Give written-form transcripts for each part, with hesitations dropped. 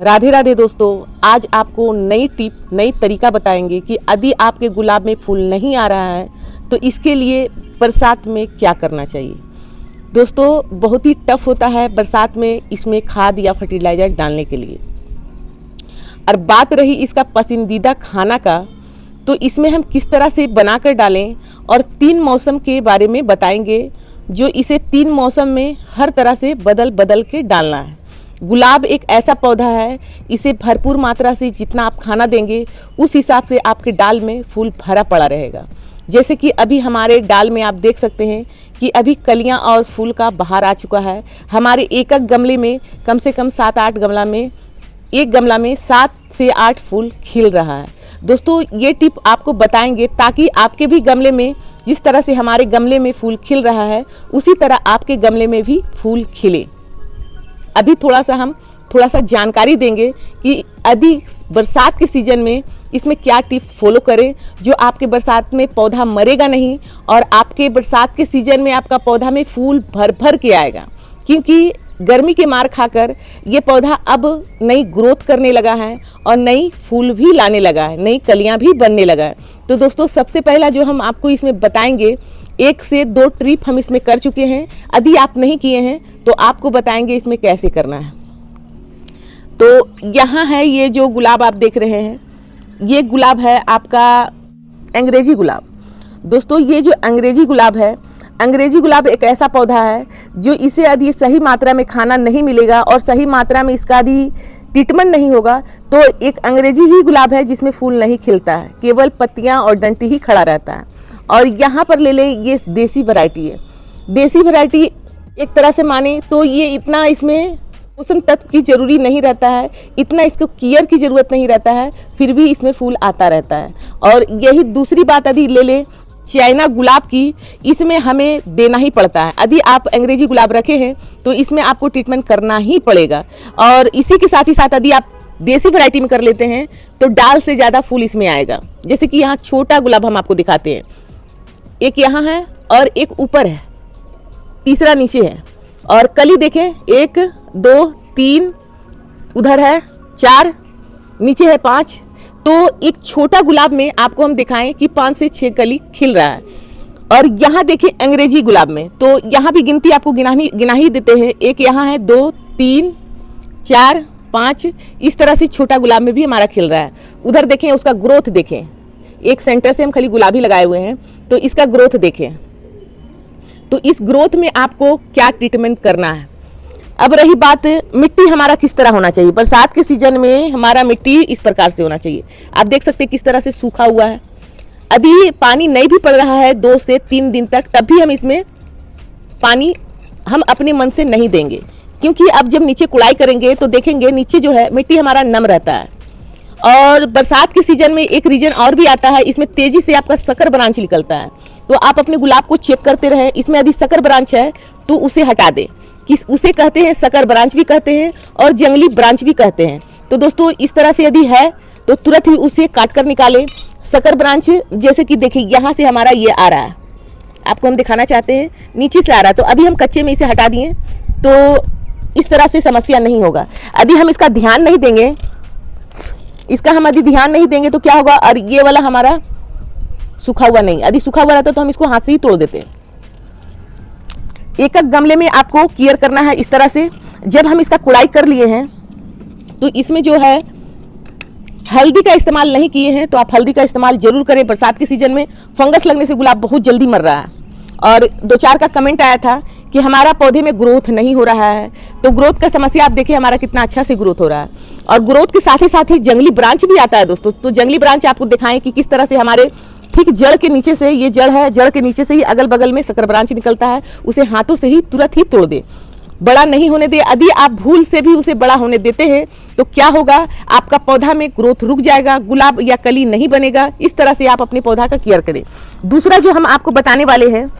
राधे राधे दोस्तों, आज आपको नई टिप नई तरीका बताएंगे कि यदि आपके गुलाब में फूल नहीं आ रहा है तो इसके लिए बरसात में क्या करना चाहिए। दोस्तों, बहुत ही टफ होता है बरसात में इसमें खाद या फर्टिलाइज़र डालने के लिए। और बात रही इसका पसंदीदा खाना का, तो इसमें हम किस तरह से बनाकर डालें और 3 मौसम के बारे में बताएंगे, जो इसे 3 मौसम में हर तरह से बदल बदल के डालना है। गुलाब एक ऐसा पौधा है, इसे भरपूर मात्रा से जितना आप खाना देंगे उस हिसाब से आपके डाल में फूल भरा पड़ा रहेगा। जैसे कि अभी हमारे डाल में आप देख सकते हैं कि अभी कलियां और फूल का बहार आ चुका है। हमारे एक एक गमले में कम से कम 7-8 गमला में, एक गमला में 7 से 8 फूल खिल रहा है। दोस्तों, ये टिप आपको बताएंगे ताकि आपके भी गमले में जिस तरह से हमारे गमले में फूल खिल रहा है उसी तरह आपके गमले में भी फूल खिले। अभी थोड़ा सा जानकारी देंगे कि यदि बरसात के सीजन में इसमें क्या टिप्स फॉलो करें जो आपके बरसात में पौधा मरेगा नहीं और आपके बरसात के सीजन में आपका पौधा में फूल भर भर के आएगा। क्योंकि गर्मी के मार खाकर ये पौधा अब नई ग्रोथ करने लगा है और नई फूल भी लाने लगा है, नई कलियां भी बनने लगा है। तो दोस्तों, सबसे पहला जो हम आपको इसमें बताएंगे, 1 से 2 ट्रिप हम इसमें कर चुके हैं। यदि आप नहीं किए हैं तो आपको बताएंगे इसमें कैसे करना है। तो यहाँ है ये जो गुलाब आप देख रहे हैं, ये गुलाब है आपका अंग्रेजी गुलाब। दोस्तों, ये जो अंग्रेजी गुलाब है, अंग्रेजी गुलाब एक ऐसा पौधा है जो इसे यदि सही मात्रा में खाना नहीं मिलेगा और सही मात्रा में इसका यदि ट्रीटमेंट नहीं होगा तो एक अंग्रेजी ही गुलाब है जिसमें फूल नहीं खिलता है, केवल पत्तियां और डंटी ही खड़ा रहता है। और यहाँ पर ले लें, ये देसी वैरायटी है। देसी वैरायटी एक तरह से माने तो ये इतना इसमें पोषण तत्व की जरूरी नहीं रहता है, इतना इसको केयर की ज़रूरत नहीं रहता है, फिर भी इसमें फूल आता रहता है। और यही दूसरी बात यदि ले लें चाइना गुलाब की, इसमें हमें देना ही पड़ता है। यदि आप अंग्रेजी गुलाब रखे हैं तो इसमें आपको ट्रीटमेंट करना ही पड़ेगा। और इसी के साथ ही साथ यदि आप देसी वैरायटी में कर लेते हैं तो डाल से ज़्यादा फूल इसमें आएगा। जैसे कि यहाँ छोटा गुलाब हम आपको दिखाते हैं, एक यहाँ है और एक ऊपर है, तीसरा नीचे है। और कली देखें, 1 2 3 उधर है 4, नीचे है 5। तो एक छोटा गुलाब में आपको हम दिखाएं कि 5 से 6 कली खिल रहा है। और यहाँ देखें अंग्रेजी गुलाब में, तो यहाँ भी गिनती आपको गिना ही देते हैं। एक यहाँ है, 2 3 4 5, इस तरह से छोटा गुलाब में भी हमारा खिल रहा है। उधर देखें, उसका ग्रोथ देखें, एक सेंटर से हम खाली गुलाबी लगाए हुए हैं तो इसका ग्रोथ देखें। तो इस ग्रोथ में आपको क्या ट्रीटमेंट करना है। अब रही बात मिट्टी हमारा किस तरह होना चाहिए। बरसात के सीजन में हमारा मिट्टी इस प्रकार से होना चाहिए। आप देख सकते हैं किस तरह से सूखा हुआ है। यदि पानी नहीं भी पड़ रहा है 2 से 3 दिन तक, तब भी हम इसमें पानी हम अपने मन से नहीं देंगे। क्योंकि अब जब नीचे कुड़ाई करेंगे तो देखेंगे नीचे जो है मिट्टी हमारा नम रहता है। और बरसात के सीजन में एक रीजन और भी आता है, इसमें तेजी से आपका सकर ब्रांच निकलता है। तो आप अपने गुलाब को चेक करते रहें, इसमें यदि सकर ब्रांच है तो उसे हटा दें। उसे कहते हैं सकर ब्रांच भी कहते हैं और जंगली ब्रांच भी कहते हैं। तो दोस्तों, इस तरह से यदि है तो तुरंत ही उसे काट कर निकालें। सकर ब्रांच जैसे कि देखिए यहाँ से हमारा ये आ रहा है, आपको हम दिखाना चाहते हैं, नीचे से आ रहा है। तो अभी हम कच्चे में इसे हटा दिए तो इस तरह से समस्या नहीं होगा। यदि हम इसका ध्यान नहीं देंगे, तो क्या होगा, और ये वाला हमारा सूखा हुआ नहीं, यदि सूखा हुआ रहता तो हम इसको हाथ से ही तोड़ देते। एक एक गमले में आपको केयर करना है इस तरह से। जब हम इसका कुड़ाई कर लिए हैं तो इसमें जो है हल्दी का इस्तेमाल नहीं किए हैं तो आप हल्दी का इस्तेमाल जरूर करें। बरसात के सीजन में फंगस लगने से गुलाब बहुत जल्दी मर रहा है। और 2-4 का कमेंट आया था कि हमारा पौधे में ग्रोथ नहीं हो रहा है। तो ग्रोथ का समस्या आप देखिए हमारा कितना अच्छा से ग्रोथ हो रहा है। और ग्रोथ के साथ ही जंगली ब्रांच भी आता है दोस्तों। तो जंगली ब्रांच आपको दिखाएं कि किस तरह से हमारे ठीक जड़ के नीचे से, ये जड़ है, जड़ के नीचे से ही अगल बगल में सकर ब्रांच निकलता है। उसे हाथों से ही तुरंत ही तोड़ दे, बड़ा नहीं होने दे। यदि आप भूल से भी उसे बड़ा होने देते हैं तो क्या होगा, आपका पौधा में ग्रोथ रुक जाएगा, गुलाब या कली नहीं बनेगा। इस तरह से आप अपने पौधा का केयर करें। दूसरा जो हम आपको बताने वाले हैं,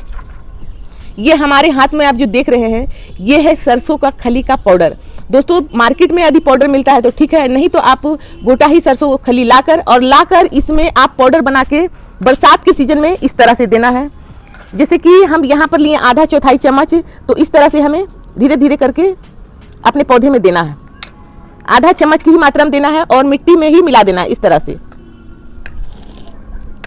ये हमारे हाथ में आप जो देख रहे हैं, ये है सरसों का खली का पाउडर। दोस्तों, मार्केट में यदि पाउडर मिलता है तो ठीक है, नहीं तो आप गोटा ही सरसों खली लाकर इसमें आप पाउडर बना के बरसात के सीजन में इस तरह से देना है। जैसे कि हम यहाँ पर लिए आधा चौथाई चम्मच, तो इस तरह से हमें धीरे धीरे करके अपने पौधे में देना है। आधा चम्मच की ही मात्रा में देना है और मिट्टी में ही मिला देना है इस तरह से।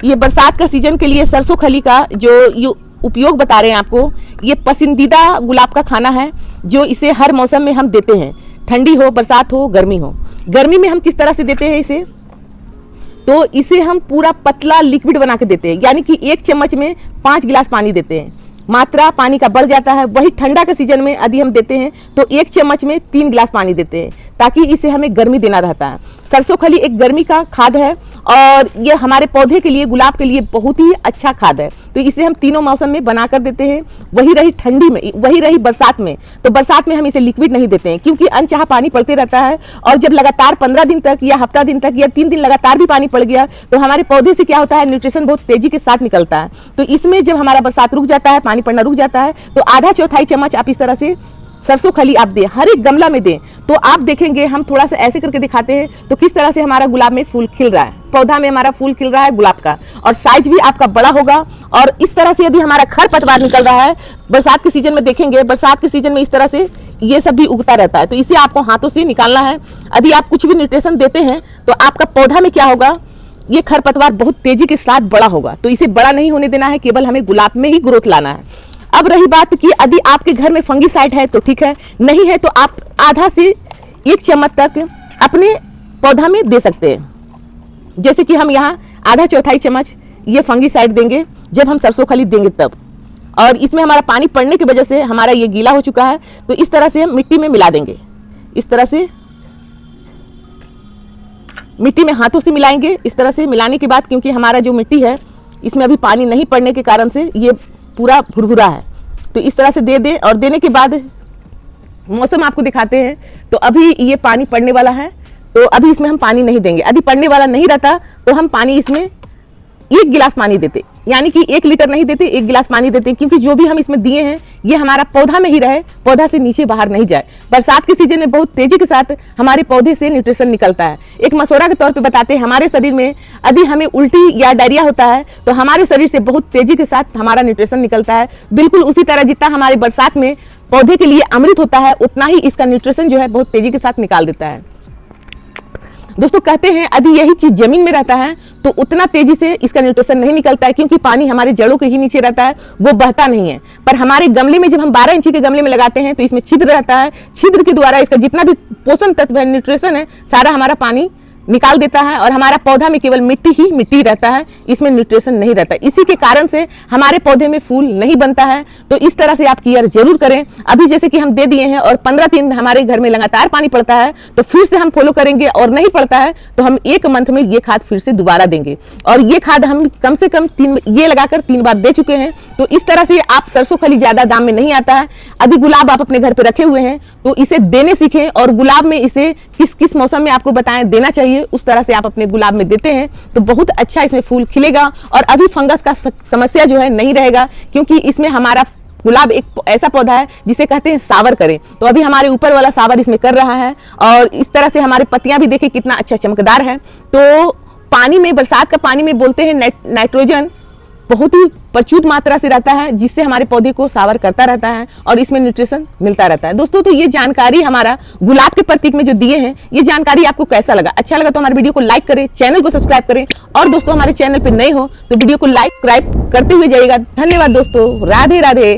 ये बरसात का सीजन के लिए सरसों खली का जो उपयोग बता रहे हैं आपको, ये पसंदीदा गुलाब का खाना है जो इसे हर मौसम में हम देते हैं, ठंडी हो, बरसात हो, गर्मी हो। गर्मी में हम किस तरह से देते हैं इसे, तो इसे हम पूरा पतला लिक्विड बना के देते हैं, यानी कि 1 चम्मच में 5 गिलास पानी देते हैं। मात्रा पानी का बढ़ जाता है। वही ठंडा के सीजन में यदि हम देते हैं तो 1 चम्मच में 3 गिलास पानी देते हैं, ताकि इसे हमें गर्मी देना रहता है। सरसों खली एक गर्मी का खाद है और ये हमारे पौधे के लिए, गुलाब के लिए बहुत ही अच्छा खाद है। तो इसे हम तीनों मौसम में बना कर देते हैं। वही रही ठंडी में, वही रही बरसात में, तो बरसात में हम इसे लिक्विड नहीं देते हैं क्योंकि अनचाहा पानी पड़ते रहता है। और जब लगातार 15 दिन तक या हफ्ता दिन तक या 3 दिन लगातार भी पानी पड़ गया तो हमारे पौधे से क्या होता है, न्यूट्रिशन बहुत तेजी के साथ निकलता है। तो इसमें जब हमारा बरसात रुक जाता है, पानी पड़ना रुक जाता है, तो आधा चौथाई चम्मच आप इस तरह से सरसों खली आप दें, हर एक गमला में दें। तो आप देखेंगे, हम थोड़ा सा ऐसे करके दिखाते हैं तो किस तरह से हमारा गुलाब में फूल खिल रहा है, पौधा में हमारा फूल खिल रहा है गुलाब का, और साइज भी आपका बड़ा होगा। और इस तरह से यदि हमारा खरपतवार निकल रहा है, बरसात के सीजन में देखेंगे, बरसात के सीजन में इस तरह से ये सब भी उगता रहता है, तो इसे आपको हाथों से निकालना है। यदि आप कुछ भी न्यूट्रिशन देते हैं तो आपका पौधा में क्या होगा, ये खरपतवार बहुत तेजी के साथ बड़ा होगा। तो इसे बड़ा नहीं होने देना है, केवल हमें गुलाब में ही ग्रोथ लाना है। अब रही बात कि यदि आपके घर में फंगीसाइड है तो ठीक है, नहीं है तो आप आधा से 1 चम्मच तक अपने पौधा में दे सकते हैं। जैसे कि हम यहाँ आधा चौथाई चम्मच ये फंगीसाइड देंगे जब हम सरसों खली देंगे तब। और इसमें हमारा पानी पड़ने की वजह से हमारा ये गीला हो चुका है, तो इस तरह से हम मिट्टी में मिला देंगे। इस तरह से मिट्टी में हाथों से मिलाएंगे। इस तरह से मिलाने के बाद, क्योंकि हमारा जो मिट्टी है इसमें अभी पानी नहीं पड़ने के कारण से ये पूरा भुरभुरा है, तो इस तरह से दे दें। और देने के बाद मौसम आपको दिखाते हैं। तो अभी ये पानी पड़ने वाला है, तो अभी इसमें हम पानी नहीं देंगे। यदि पड़ने वाला नहीं रहता तो हम पानी इसमें 1 गिलास पानी देते, यानी कि 1 लीटर नहीं देते, 1 गिलास पानी देते, क्योंकि जो भी हम इसमें दिए हैं ये हमारा पौधा में ही रहे, पौधा से नीचे बाहर नहीं जाए। बरसात के सीजन में बहुत तेजी के साथ हमारे पौधे से न्यूट्रिशन निकलता है। एक मशवरा के तौर पे बताते हैं, हमारे शरीर में यदि हमें उल्टी या डायरिया होता है तो हमारे शरीर से बहुत तेजी के साथ हमारा न्यूट्रिशन निकलता है। बिल्कुल उसी तरह जितना हमारे बरसात में पौधे के लिए अमृत होता है, उतना ही इसका न्यूट्रिशन जो है बहुत तेजी के साथ निकाल देता है। दोस्तों कहते हैं यदि यही चीज जमीन में रहता है तो उतना तेजी से इसका न्यूट्रिशन नहीं निकलता है, क्योंकि पानी हमारे जड़ों के ही नीचे रहता है, वो बहता नहीं है। पर हमारे गमले में जब हम 12 इंची के गमले में लगाते हैं तो इसमें छिद्र रहता है, छिद्र के द्वारा इसका जितना भी पोषण तत्व है, न्यूट्रिशन है, सारा हमारा पानी निकाल देता है। और हमारा पौधा में केवल मिट्टी ही मिट्टी रहता है, इसमें न्यूट्रिशन नहीं रहता। इसी के कारण से हमारे पौधे में फूल नहीं बनता है। तो इस तरह से आप केयर जरूर करें। अभी जैसे कि हम दे दिए हैं और 15 दिन हमारे घर में लगातार पानी पड़ता है, तो फिर से हम फॉलो करेंगे, और नहीं पड़ता है तो हम 1 मंथ में ये खाद फिर से दोबारा देंगे। और ये खाद हम कम से कम 3 ये लगाकर 3 बार दे चुके हैं। तो इस तरह से आप सरसों खली ज्यादा दाम में नहीं आता है। यदि गुलाब आप अपने घर पे रखे हुए हैं तो इसे देने सीखें, और गुलाब में इसे किस किस मौसम में आपको बताएं देना चाहिए, उस तरह से आप अपने गुलाब में देते हैं तो बहुत अच्छा इसमें फूल खिलेगा। और अभी फंगस का समस्या जो है नहीं रहेगा, क्योंकि इसमें हमारा गुलाब एक ऐसा पौधा है जिसे कहते हैं सावर करें। तो अभी हमारे ऊपर वाला सावर इसमें कर रहा है, और इस तरह से हमारे पत्तियां भी देखिए कितना अच्छा चमकदार है। तो पानी में, बरसात का पानी में बोलते हैं नाइट्रोजन बहुत ही प्रचुर मात्रा से रहता है, जिससे हमारे पौधे को सावर करता रहता है और इसमें न्यूट्रिशन मिलता रहता है। दोस्तों तो ये जानकारी हमारा गुलाब के प्रतीक में जो दिए हैं, ये जानकारी आपको कैसा लगा? अच्छा लगा तो हमारे वीडियो को लाइक करें, चैनल को सब्सक्राइब करें, और दोस्तों हमारे चैनल पे नए हो तो वीडियो को लाइक सब्सक्राइब करते हुए जाइएगा। धन्यवाद दोस्तों, राधे राधे।